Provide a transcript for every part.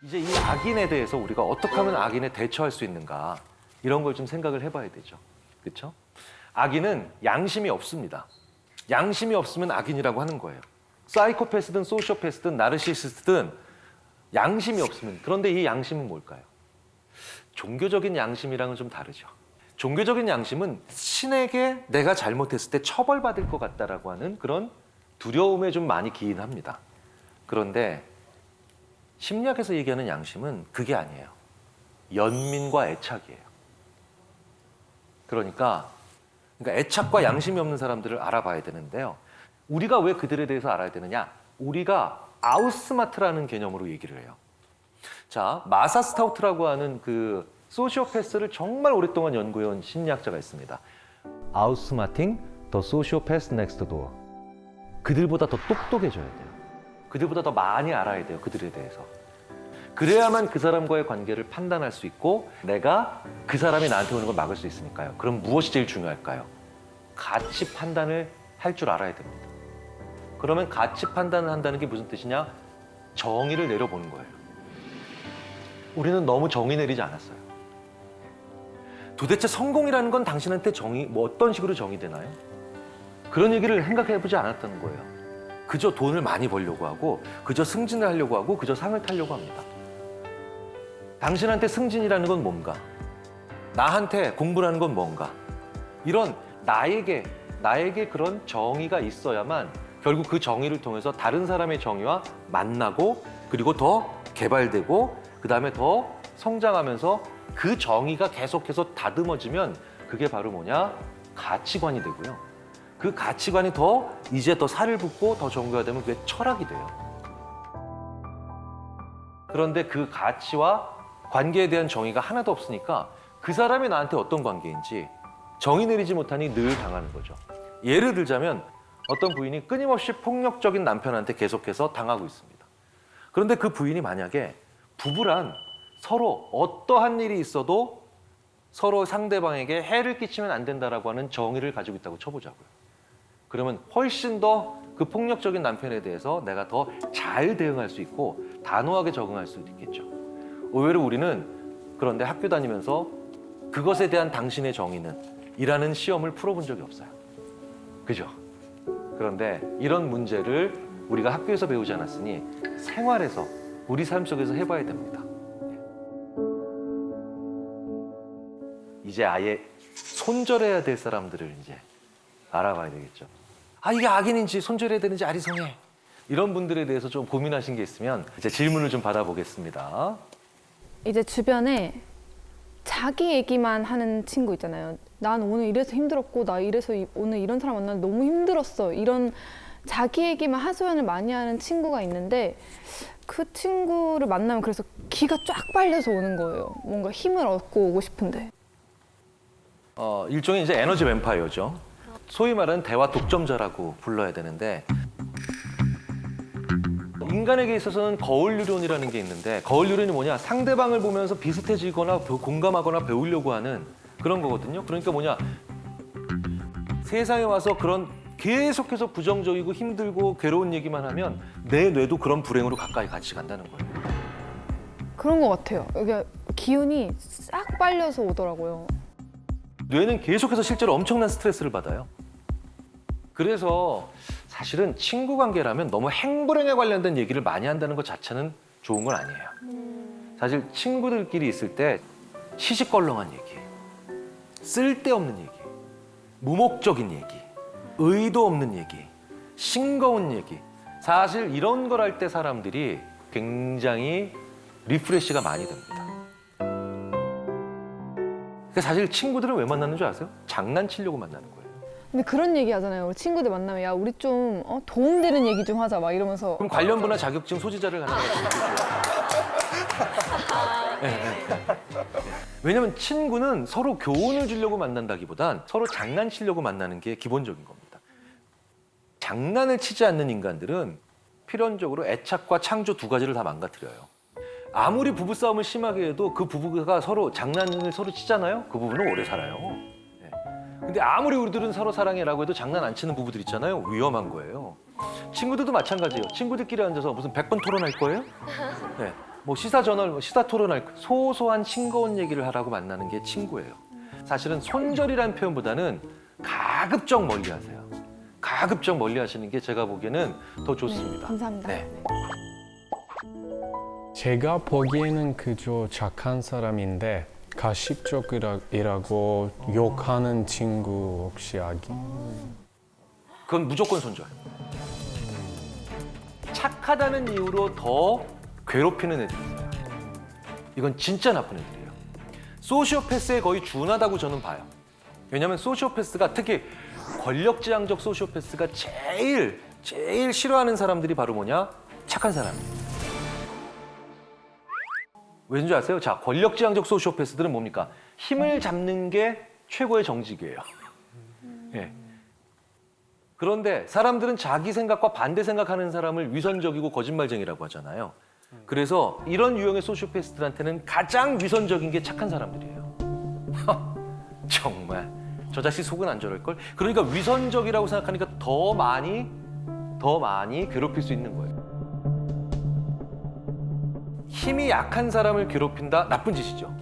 이제 이 악인에 대해서 우리가 어떻게 하면 악인에 대처할 수 있는가 이런 걸 좀 생각을 해봐야 되죠. 그렇죠? 악인은 양심이 없습니다. 양심이 없으면 악인이라고 하는 거예요. 사이코패스든 소시오패스든 나르시시스트든 양심이 없으면, 그런데 이 양심은 뭘까요? 종교적인 양심이랑은 좀 다르죠. 종교적인 양심은 신에게 내가 잘못했을 때 처벌받을 것 같다라고 하는 그런 두려움에 좀 많이 기인합니다. 그런데 심리학에서 얘기하는 양심은 그게 아니에요. 연민과 애착이에요. 그러니까 애착과 양심이 없는 사람들을 알아봐야 되는데요. 우리가 왜 그들에 대해서 알아야 되느냐? 우리가 아우스마트라는 개념으로 얘기를 해요. 자, 마사 스타우트라고 하는 그 소시오패스를 정말 오랫동안 연구해온 심리학자가 있습니다. 아우스마팅 더 소시오패스 넥스트 도어. 그들보다 더 똑똑해져야 돼요. 그들보다 더 많이 알아야 돼요. 그들에 대해서. 그래야만 그 사람과의 관계를 판단할 수 있고 내가 그 사람이 나한테 오는 걸 막을 수 있으니까요. 그럼 무엇이 제일 중요할까요? 가치 판단을 할 줄 알아야 됩니다. 그러면 가치 판단을 한다는 게 무슨 뜻이냐? 정의를 내려보는 거예요. 우리는 너무 정의 내리지 않았어요. 도대체 성공이라는 건 당신한테 정의, 뭐 어떤 식으로 정의되나요? 그런 얘기를 생각해보지 않았다는 거예요. 그저 돈을 많이 벌려고 하고, 그저 승진을 하려고 하고, 그저 상을 타려고 합니다. 당신한테 승진이라는 건 뭔가? 나한테 공부라는 건 뭔가? 이런 나에게 그런 정의가 있어야만 결국 그 정의를 통해서 다른 사람의 정의와 만나고, 그리고 더 개발되고, 그 다음에 더 성장하면서 그 정의가 계속해서 다듬어지면 그게 바로 뭐냐? 가치관이 되고요. 그 가치관이 이제 더 살을 붓고 더 정교화되면 그게 철학이 돼요. 그런데 그 가치와 관계에 대한 정의가 하나도 없으니까 그 사람이 나한테 어떤 관계인지 정의 내리지 못하니 늘 당하는 거죠. 예를 들자면 어떤 부인이 끊임없이 폭력적인 남편한테 계속해서 당하고 있습니다. 그런데 그 부인이 만약에 부부란 서로 어떠한 일이 있어도 서로 상대방에게 해를 끼치면 안 된다라고 하는 정의를 가지고 있다고 쳐보자고요. 그러면 훨씬 더 그 폭력적인 남편에 대해서 내가 더 잘 대응할 수 있고 단호하게 적응할 수 있겠죠. 의외로 우리는 그런데 학교 다니면서 그것에 대한 당신의 정의는 이라는 시험을 풀어본 적이 없어요. 그죠? 그런데 이런 문제를 우리가 학교에서 배우지 않았으니 생활에서, 우리 삶 속에서 해봐야 됩니다. 이제 아예 손절해야 될 사람들을 이제 알아봐야 되겠죠. 아, 이게 악인인지 손절해야 되는지 아리송해. 이런 분들에 대해서 좀 고민하신 게 있으면 이제 질문을 좀 받아보겠습니다. 이제 주변에 자기 얘기만 하는 친구 있잖아요. 난 오늘 이래서 힘들었고, 나 이래서 오늘 이런 사람 만나서 너무 힘들었어. 이런 자기 얘기만 하소연을 많이 하는 친구가 있는데 그 친구를 만나면 그래서 기가 쫙 빨려서 오는 거예요. 뭔가 힘을 얻고 오고 싶은데. 일종의 이제 에너지 뱀파이어죠. 소위 말하는 대화 독점자라고 불러야 되는데, 인간에게 있어서는 거울 유론이라는 게 있는데, 거울 유론이 뭐냐? 상대방을 보면서 비슷해지거나 공감하거나 배우려고 하는 그런 거거든요. 그러니까 뭐냐? 세상에 와서 그런 계속해서 부정적이고 힘들고 괴로운 얘기만 하면 내 뇌도 그런 불행으로 가까이 같이 간다는 거예요. 그런 것 같아요. 이게 기운이 싹 빨려서 오더라고요. 뇌는 계속해서 실제로 엄청난 스트레스를 받아요. 그래서 사실은 친구 관계라면 너무 행불행에 관련된 얘기를 많이 한다는 것 자체는 좋은 건 아니에요. 사실 친구들끼리 있을 때 시시껄렁한 얘기, 쓸데없는 얘기, 무목적인 얘기, 의도 없는 얘기, 싱거운 얘기, 사실 이런 걸 할 때 사람들이 굉장히 리프레시가 많이 됩니다. 그러니까 사실 친구들은 왜 만나는 줄 아세요? 장난치려고 만나는 거예요. 근데 그런 얘기 하잖아요. 우리 친구들 만나면 야, 우리 좀 도움되는 얘기 좀 하자 막 이러면서. 그럼 관련 분야 자격증 소지자를 가는 거죠. 왜냐면 친구는 서로 교훈을 주려고 만난다기보단 서로 장난치려고 만나는 게 기본적인 겁니다. 장난을 치지 않는 인간들은 필연적으로 애착과 창조 두 가지를 다 망가뜨려요. 아무리 부부싸움을 심하게 해도 그 부부가 서로 장난을 서로 치잖아요. 그 부부는 오래 살아요. 근데 아무리 우리들은 서로 사랑해라고 해도 장난 안 치는 부부들 있잖아요. 위험한 거예요. 친구들도 마찬가지예요. 친구들끼리 앉아서 무슨 100번 토론할 거예요? 네. 뭐 시사 저널, 시사 토론할 소소한 싱거운 얘기를 하라고 만나는 게 친구예요. 사실은 손절이라는 표현보다는 가급적 멀리하세요. 가급적 멀리하시는 게 제가 보기에는 더 좋습니다. 네, 감사합니다. 네. 제가 보기에는 그저 착한 사람인데 가식적이라고 욕하는 친구 혹시 그건 무조건 손절. 착하다는 이유로 더 괴롭히는 애들이 있어요. 이건 진짜 나쁜 애들이에요. 소시오패스에 거의 준하다고 저는 봐요. 왜냐하면 소시오패스가 특히 권력지향적 소시오패스가 제일 싫어하는 사람들이 바로 뭐냐? 착한 사람이에요. 왠지 아세요? 자, 권력지향적 소시오패스들은 뭡니까? 힘을 잡는 게 최고의 정직이에요. 예. 그런데 사람들은 자기 생각과 반대 생각하는 사람을 위선적이고 거짓말쟁이라고 하잖아요. 그래서 이런 유형의 소시오패스들한테는 가장 위선적인 게 착한 사람들이에요. 정말 저 자식 속은 안 저럴걸? 그러니까 위선적이라고 생각하니까 더 많이 괴롭힐 수 있는 거예요. 힘이 약한 사람을 괴롭힌다? 나쁜 짓이죠.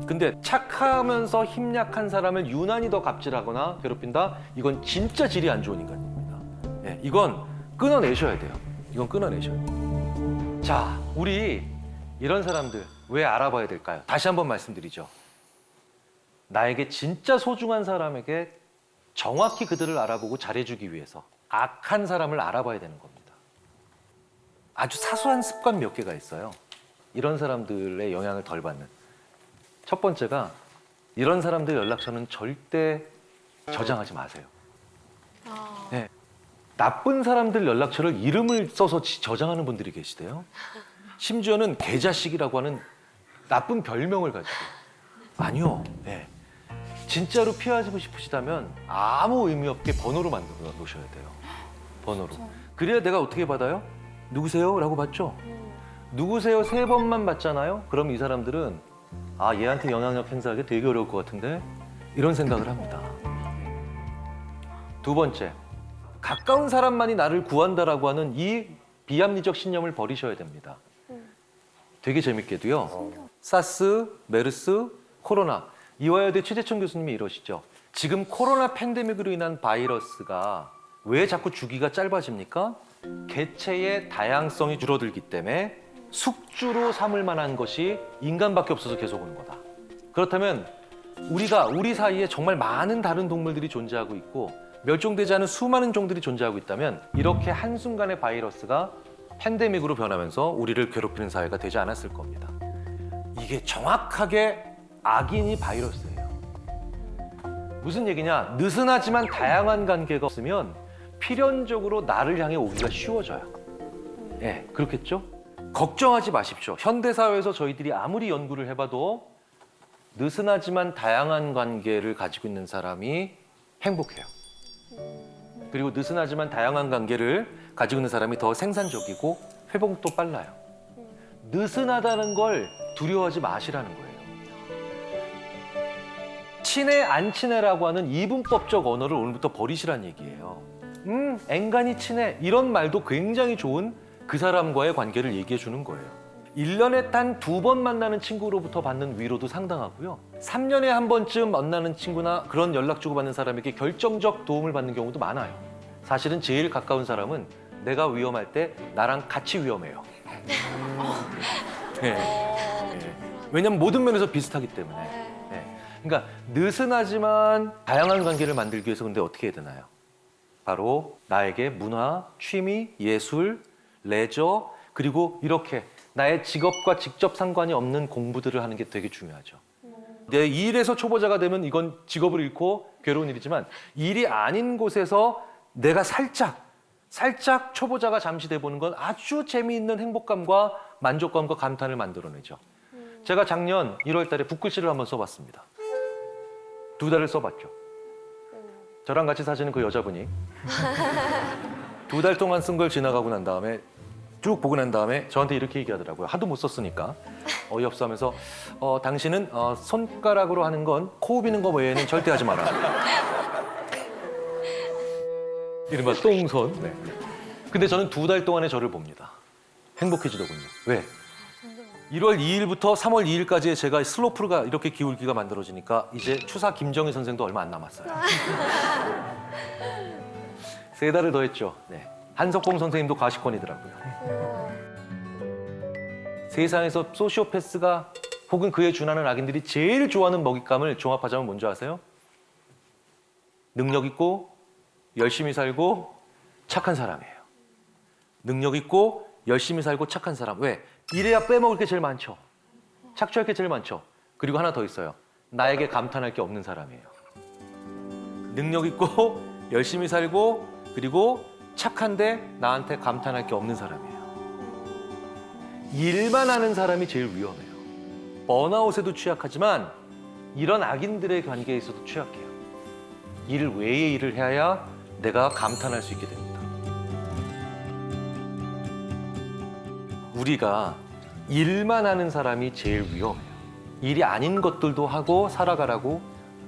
근데 착하면서 힘 약한 사람을 유난히 더 갑질하거나 괴롭힌다? 이건 진짜 질이 안 좋은 인간입니다. 예, 이건 끊어내셔야 돼요. 이건 끊어내셔야 돼요. 자, 우리 이런 사람들 왜 알아봐야 될까요? 다시 한번 말씀드리죠. 나에게 진짜 소중한 사람에게 정확히 그들을 알아보고 잘해주기 위해서 악한 사람을 알아봐야 되는 겁니다. 아주 사소한 습관 몇 개가 있어요. 이런 사람들의 영향을 덜 받는. 첫 번째가 이런 사람들 연락처는 절대 저장하지 마세요. 네. 나쁜 사람들 연락처를 이름을 써서 저장하는 분들이 계시대요. 심지어는 개자식이라고 하는 나쁜 별명을 가지고. 아니요. 네. 진짜로 피하고 싶으시다면 아무 의미 없게 번호로 만들어 놓으셔야 돼요. 번호로. 그래야 내가 어떻게 받아요? 누구세요? 라고 받죠. 누구세요? 3번만 받잖아요. 그럼 이 사람들은 아, 얘한테 영향력 행사하기 되게 어려울 것 같은데 이런 생각을 합니다. 두 번째, 가까운 사람만이 나를 구한다라고 하는 이 비합리적 신념을 버리셔야 됩니다. 되게 재밌게도요. 사스, 메르스, 코로나. 이화여대 최재천 교수님이 이러시죠. 지금 코로나 팬데믹으로 인한 바이러스가 왜 자꾸 주기가 짧아집니까? 개체의 다양성이 줄어들기 때문에 숙주로 삼을 만한 것이 인간밖에 없어서 계속 오는 거다. 그렇다면 우리 사이에 정말 많은 다른 동물들이 존재하고 있고 멸종되지 않은 수많은 종들이 존재하고 있다면 이렇게 한순간에 바이러스가 팬데믹으로 변하면서 우리를 괴롭히는 사회가 되지 않았을 겁니다. 이게 정확하게 악인이 바이러스예요. 무슨 얘기냐? 느슨하지만 다양한 관계가 없으면 필연적으로 나를 향해 오기가 쉬워져요. 예, 그렇겠죠? 걱정하지 마십시오. 현대사회에서 저희들이 아무리 연구를 해봐도 느슨하지만 다양한 관계를 가지고 있는 사람이 행복해요. 그리고 느슨하지만 다양한 관계를 가지고 있는 사람이 더 생산적이고 회복도 빨라요. 느슨하다는 걸 두려워하지 마시라는 거예요. 친해 안 친해라고 하는 이분법적 언어를 오늘부터 버리시란 얘기예요. 앵간히 친해 이런 말도 굉장히 좋은 그 사람과의 관계를 얘기해 주는 거예요. 1년에 단 2번 만나는 친구로부터 받는 위로도 상당하고요. 3년에 한 번쯤 만나는 친구나 그런 연락 주고받는 사람에게 결정적 도움을 받는 경우도 많아요. 사실은 제일 가까운 사람은 내가 위험할 때 나랑 같이 위험해요. 네. 네. 왜냐면 모든 면에서 비슷하기 때문에. 네. 그러니까 느슨하지만 다양한 관계를 만들기 위해서 근데 어떻게 해야 되나요? 바로 나에게 문화, 취미, 예술, 레저 그리고 이렇게 나의 직업과 직접 상관이 없는 공부들을 하는 게 되게 중요하죠. 내 일에서 초보자가 되면 이건 직업을 잃고 괴로운 일이지만 일이 아닌 곳에서 내가 살짝 초보자가 잠시 돼보는 건 아주 재미있는 행복감과 만족감과 감탄을 만들어내죠. 제가 작년 1월 달에 붓글씨를 한번 써봤습니다. 2달을 써봤죠. 저랑 같이 사시는 그 여자분이 2달 동안 쓴 걸 지나가고 난 다음에 쭉 보고 난 다음에 저한테 이렇게 얘기하더라고요. 하도 못 썼으니까 어이없어 하면서 당신은 손가락으로 하는 건 코 비는 거 외에는 절대 하지 마라. 이른바 똥손. 네. 근데 저는 2달 동안에 저를 봅니다. 행복해지더군요. 왜? 1월 2일부터 3월 2일까지의 제가 슬로프가 이렇게 기울기가 만들어지니까 이제 추사 김정희 선생도 얼마 안 남았어요. 3달을 더했죠. 네. 한석봉 선생님도 과시권이더라고요. 세상에서 소시오패스가 혹은 그에 준하는 악인들이 제일 좋아하는 먹잇감을 종합하자면 뭔지 아세요? 능력 있고 열심히 살고 착한 사람이에요. 능력 있고 열심히 살고 착한 사람. 왜? 이래야 빼먹을 게 제일 많죠. 착취할 게 제일 많죠. 그리고 하나 더 있어요. 나에게 감탄할 게 없는 사람이에요. 능력 있고 열심히 살고 그리고 착한데 나한테 감탄할 게 없는 사람이에요. 일만 하는 사람이 제일 위험해요. 번아웃에도 취약하지만 이런 악인들의 관계에 있어도 취약해요. 일 외의 일을 해야 내가 감탄할 수 있게 됩니다. 우리가 일만 하는 사람이 제일 위험해요. 일이 아닌 것들도 하고 살아가라고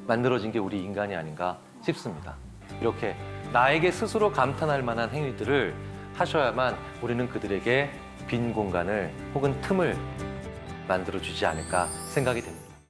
만들어진 게 우리 인간이 아닌가 싶습니다. 이렇게 나에게 스스로 감탄할 만한 행위들을 하셔야만 우리는 그들에게 빈 공간을 혹은 틈을 만들어주지 않을까 생각이 됩니다.